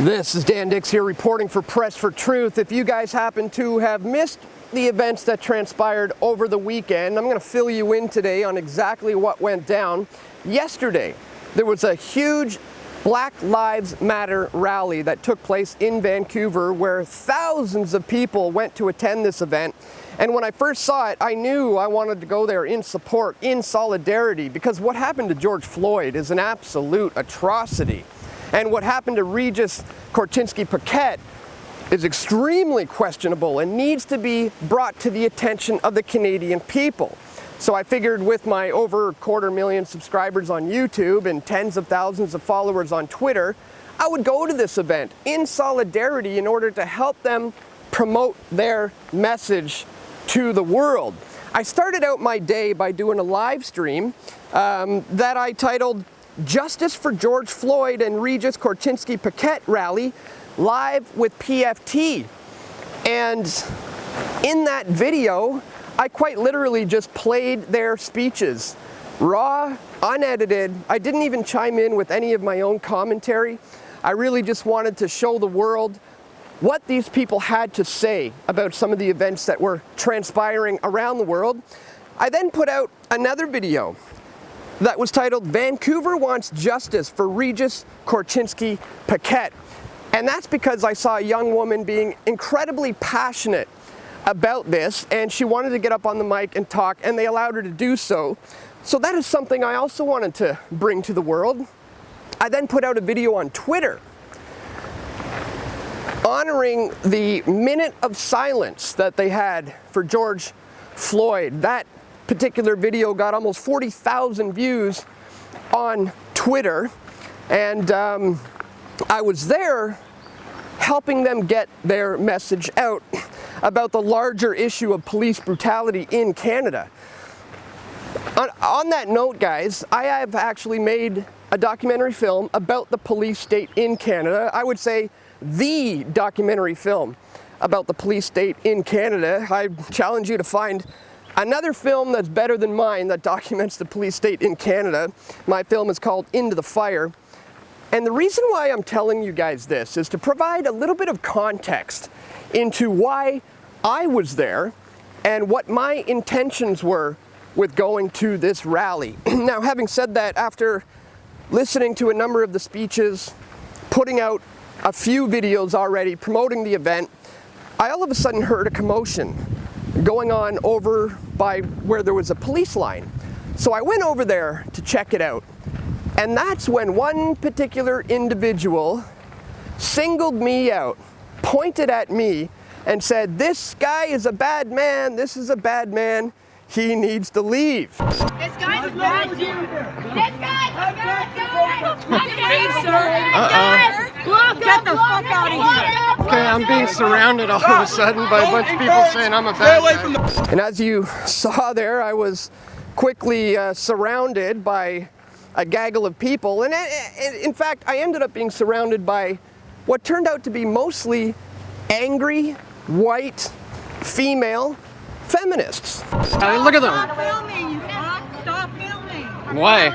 This is Dan Dix here reporting for Press for Truth. If you guys happen to have missed the events that transpired over the weekend, I'm going to fill you in today on exactly what went down. Yesterday, there was a huge Black Lives Matter rally that took place in Vancouver where thousands of people went to attend this event. And when I first saw it, I knew I wanted to go there in support, in solidarity, because what happened to George Floyd is an absolute atrocity. And what happened to Regis Korchinski Paquet is extremely questionable and needs to be brought to the attention of the Canadian people. So I figured with my over 250,000 subscribers on YouTube and tens of thousands of followers on Twitter, I would go to this event in solidarity in order to help them promote their message to the world. I started out my day by doing a live stream that I titled Justice for George Floyd and Regis Korchinski Paquet Rally, live with PFT. And in that video, I quite literally just played their speeches, raw, unedited. I didn't even chime in with any of my own commentary. I really just wanted to show the world what these people had to say about some of the events that were transpiring around the world. I then put out another video that was titled Vancouver Wants Justice for Regis Korchinski Paquet. And that's because I saw a young woman being incredibly passionate about this, and she wanted to get up on the mic and talk, and they allowed her to do so. So that is something I also wanted to bring to the world. I then put out a video on Twitter honoring the minute of silence that they had for George Floyd. That particular video got almost 40,000 views on Twitter, and I was there helping them get their message out about the larger issue of police brutality in Canada. On that note, guys, I have actually made a documentary film about the police state in Canada. I would say the documentary film about the police state in Canada. I challenge you to find another film that's better than mine that documents the police state in Canada. My film is called Into the Fire. And the reason why I'm telling you guys this is to provide a little bit of context into why I was there and what my intentions were with going to this rally. Now, having said that, after listening to a number of the speeches, putting out a few videos already promoting the event, I all of a sudden heard a commotion going on over by where there was a police line. So I went over there to check it out. And that's when one particular individual singled me out, pointed at me, and said, "This guy is a bad man, this is a bad man, he needs to leave." This guy's a bad dude. This guy's a bad guy. Look, get the fuck out of here. Okay, I'm being surrounded all of a sudden by a bunch of people saying I'm a bad man. And as you saw there, I was quickly surrounded by a gaggle of people. And in fact, I ended up being surrounded by what turned out to be mostly angry, white, female feminists. Look at them. Stop filming. Stop filming. Why?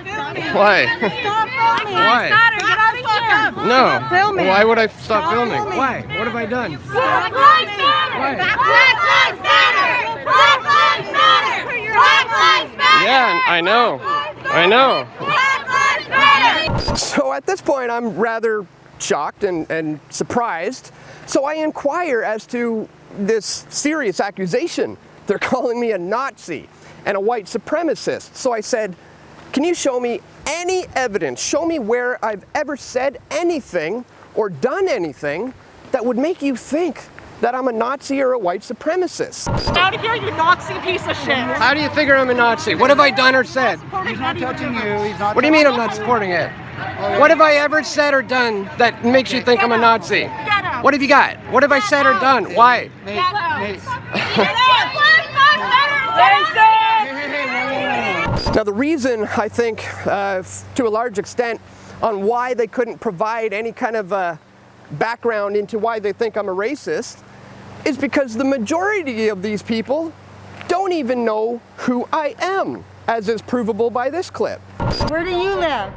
Why? Stop filming. Why? Get out of here. No. Filming. Why would I stop filming? filming. Why? What have I done? Black Lives Matter. Why? Black Lives Matter. Black Lives Matter. Black Lives Matter. Yeah, I know. I know. Black Lives Matter. So at this point, I'm rather shocked and surprised. So I inquire as to this serious accusation. They're calling me a Nazi and a white supremacist. So I said, can you show me any evidence? Show me where I've ever said anything or done anything that would make you think that I'm a Nazi or a white supremacist. Out of here, you Nazi piece of shit. How do you figure I'm a Nazi? What have I done or said? He's not touching you. He's not. What do you mean I'm not supporting it? What have I ever said or done that makes you think I'm a Nazi? What have you got? What have I said or done? Why? Nate. Now the reason I think to a large extent on why they couldn't provide any kind of background into why they think I'm a racist is because the majority of these people don't even know who I am, as is provable by this clip. Where do you live?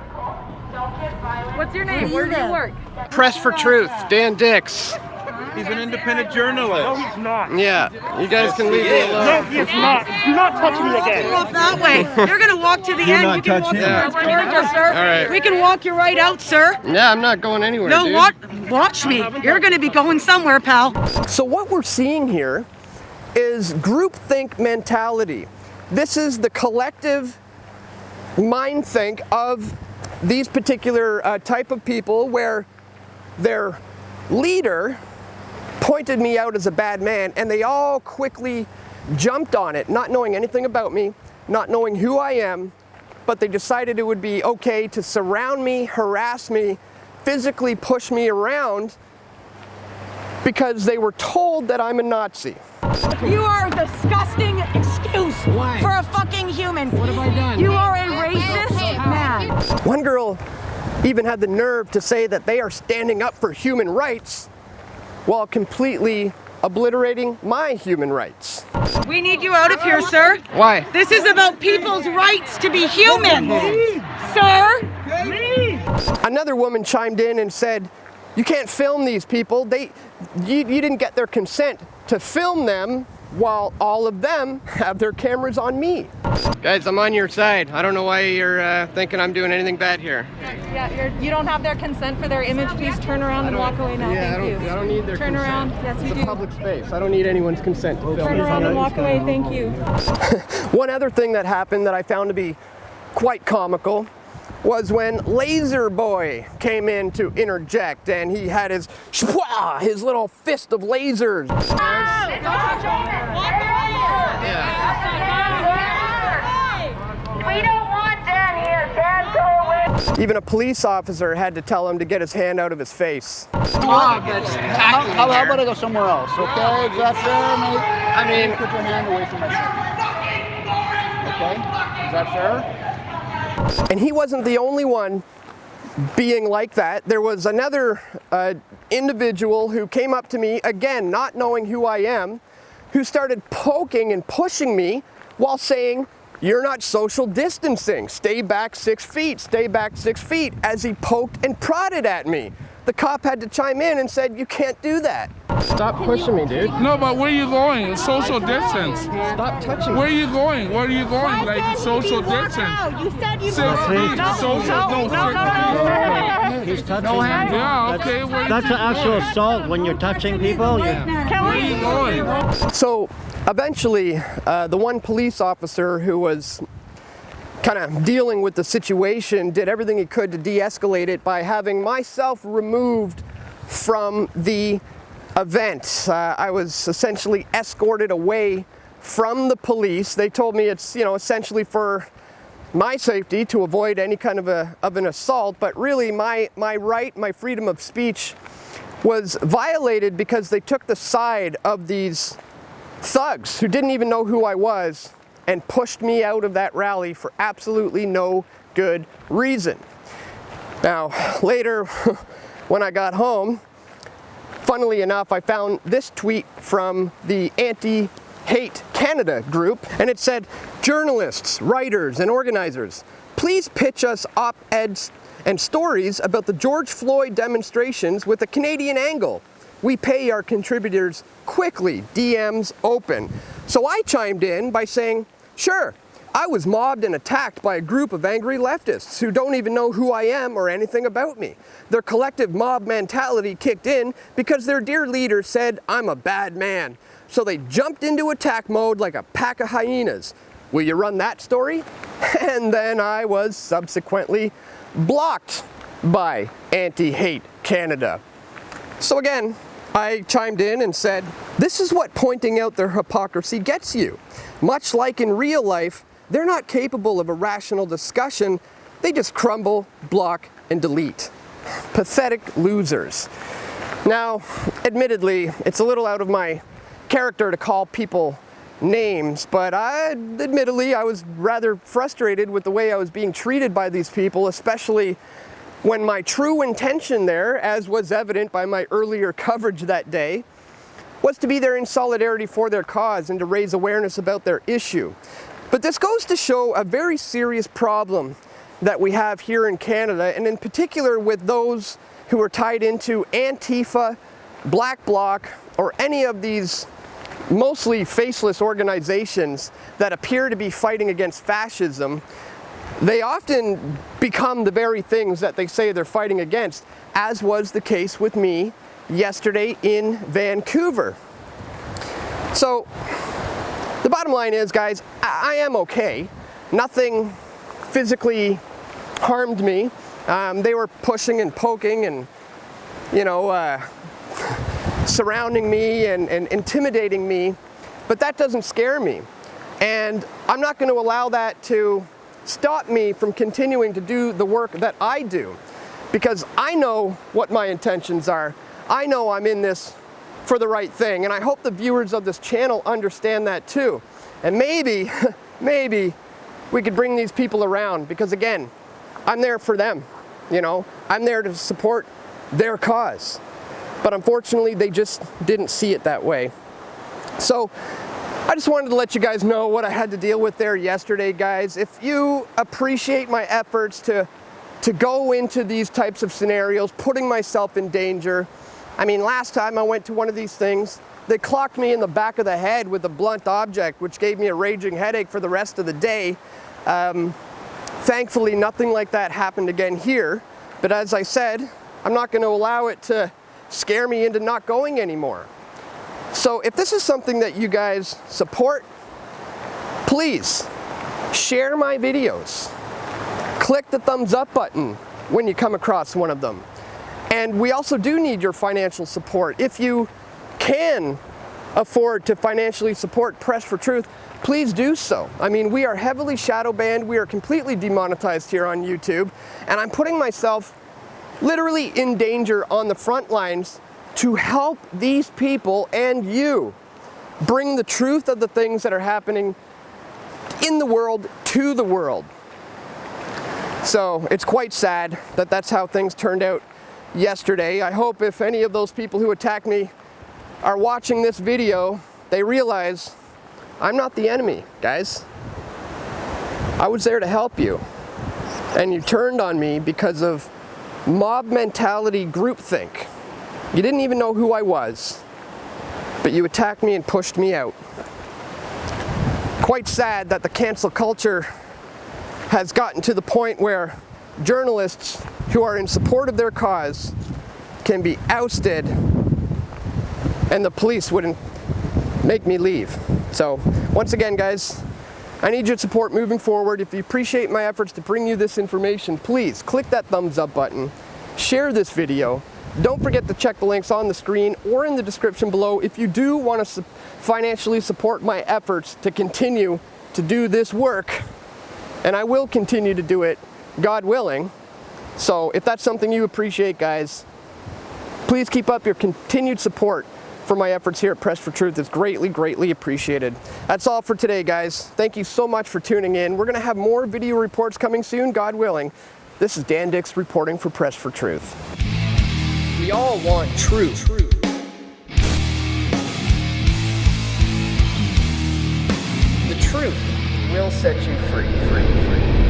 What's your name? Where do you work? Press for Truth, Dan Dix. He's an independent journalist. No, he's not. Yeah, you guys can leave me alone. No, he's not. Do not touch me again. Off that way. You're gonna walk to the end. not You can touch walk him. the door, sir. All right. We can walk you right out, sir. Yeah, I'm not going anywhere, No, dude. watch me. You're gonna be going somewhere, pal. So what we're seeing here is groupthink mentality. This is the collective mind think of these particular type of people where their leader pointed me out as a bad man and they all quickly jumped on it, not knowing anything about me, not knowing who I am, but they decided it would be okay to surround me, harass me, physically push me around because they were told that I'm a Nazi. You are a disgusting excuse for a fucking human. What have I done? You are a racist man. One girl even had the nerve to say that they are standing up for human rights while completely obliterating my human rights. We need you out of here, sir. Why? This is about people's rights to be human. Sir? Another woman chimed in and said, you can't film these people. You didn't get their consent to film them while all of them have their cameras on me. Guys, I'm on your side. I don't know why you're thinking I'm doing anything bad here. Yeah, you don't have their consent for their image. Please turn around and walk away now. Yeah, Thank you. I don't need their Turn consent. around. Yes, you It's do. a public space. I don't need anyone's consent to film. Turn around and walk away. Thank you. One other thing that happened that I found to be quite comical was when Laser Boy came in to interject and he had his little fist of lasers. We don't want Dan here. Dan, go away. Even a police officer had to tell him to get his hand out of his face. How about I go somewhere else, okay? Is that fair, mate? I mean, Put your hand away from my face. Okay? Is that fair? and he wasn't the only one being like that. There was another individual who came up to me, again, not knowing who I am, who started poking and pushing me while saying, you're not social distancing. Stay back 6 feet, stay back 6 feet, as he poked and prodded at me. The cop had to chime in and said, you can't do that. Stop pushing me, dude. No, but where are you going? It's social distance. Stop touching Where are me. you going? Where are you going? Like social distance. You said you 6 feet. Social. No, 6 feet. He's touching No him. hand. Yeah. Okay. That's an actual assault when you're touching people. Where are you going? So eventually, the one police officer who was kind of dealing with the situation did everything he could to de-escalate it by having myself removed from the event. I was essentially escorted away from the police. They told me it's, essentially for my safety to avoid any kind of an assault, but really my right, my freedom of speech was violated because they took the side of these thugs who didn't even know who I was and pushed me out of that rally for absolutely no good reason. Now, later, when I got home, funnily enough, I found this tweet from the Anti-Hate Canada group, and it said, journalists, writers, and organizers, please pitch us op-eds and stories about the George Floyd demonstrations with a Canadian angle. We pay our contributors quickly, DMs open. So I chimed in by saying, sure, I was mobbed and attacked by a group of angry leftists who don't even know who I am or anything about me. Their collective mob mentality kicked in because their dear leader said I'm a bad man. So they jumped into attack mode like a pack of hyenas. Will you run that story? And then I was subsequently blocked by Anti-Hate Canada. So again, I chimed in and said, this is what pointing out their hypocrisy gets you. Much like in real life, they're not capable of a rational discussion. They just crumble, block, and delete. Pathetic losers. Now, admittedly, it's a little out of my character to call people names, but admittedly, I was rather frustrated with the way I was being treated by these people, especially when my true intention there, as was evident by my earlier coverage that day, was to be there in solidarity for their cause and to raise awareness about their issue. But this goes to show a very serious problem that we have here in Canada, and in particular with those who are tied into Antifa, Black Bloc, or any of these mostly faceless organizations that appear to be fighting against fascism, they often become the very things that they say they're fighting against, as was the case with me yesterday in Vancouver. So the bottom line is, guys, I am okay. Nothing physically harmed me. They were pushing and poking and, you know, surrounding me and intimidating me, but that doesn't scare me. And I'm not going to allow that to stop me from continuing to do the work that I do, because I know what my intentions are. I know I'm in this for the right thing, and I hope the viewers of this channel understand that too. And maybe we could bring these people around, because again, I'm there for them, you know, I'm there to support their cause. But unfortunately, they just didn't see it that way. So I just wanted to let you guys know what I had to deal with there yesterday, guys. If you appreciate my efforts to go into these types of scenarios, putting myself in danger. I mean, last time I went to one of these things, they clocked me in the back of the head with a blunt object, which gave me a raging headache for the rest of the day. Thankfully, nothing like that happened again here. But as I said, I'm not going to allow it to scare me into not going anymore. So if this is something that you guys support, please share my videos. Click the thumbs up button when you come across one of them. And we also do need your financial support. If you can afford to financially support Press for Truth, please do so. I mean, we are heavily shadow banned. We are completely demonetized here on YouTube. And I'm putting myself literally in danger on the front lines to help these people and you bring the truth of the things that are happening in the world to the world. So it's quite sad that that's how things turned out yesterday. I hope if any of those people who attacked me are watching this video, they realize I'm not the enemy, guys. I was there to help you. And you turned on me because of mob mentality groupthink. You didn't even know who I was, but you attacked me and pushed me out. Quite sad that the cancel culture has gotten to the point where journalists who are in support of their cause can be ousted and the police wouldn't make me leave. So once again, guys, I need your support moving forward. If you appreciate my efforts to bring you this information, please click that thumbs up button, share this video. Don't forget to check the links on the screen or in the description below if you do want to financially support my efforts to continue to do this work. And I will continue to do it, God willing. So if that's something you appreciate, guys, please keep up your continued support for my efforts here at Press for Truth. It's greatly, greatly appreciated. That's all for today, guys. Thank you so much for tuning in. We're going to have more video reports coming soon, God willing. This is Dan Dix reporting for Press for Truth. We all want truth. The truth will set you free.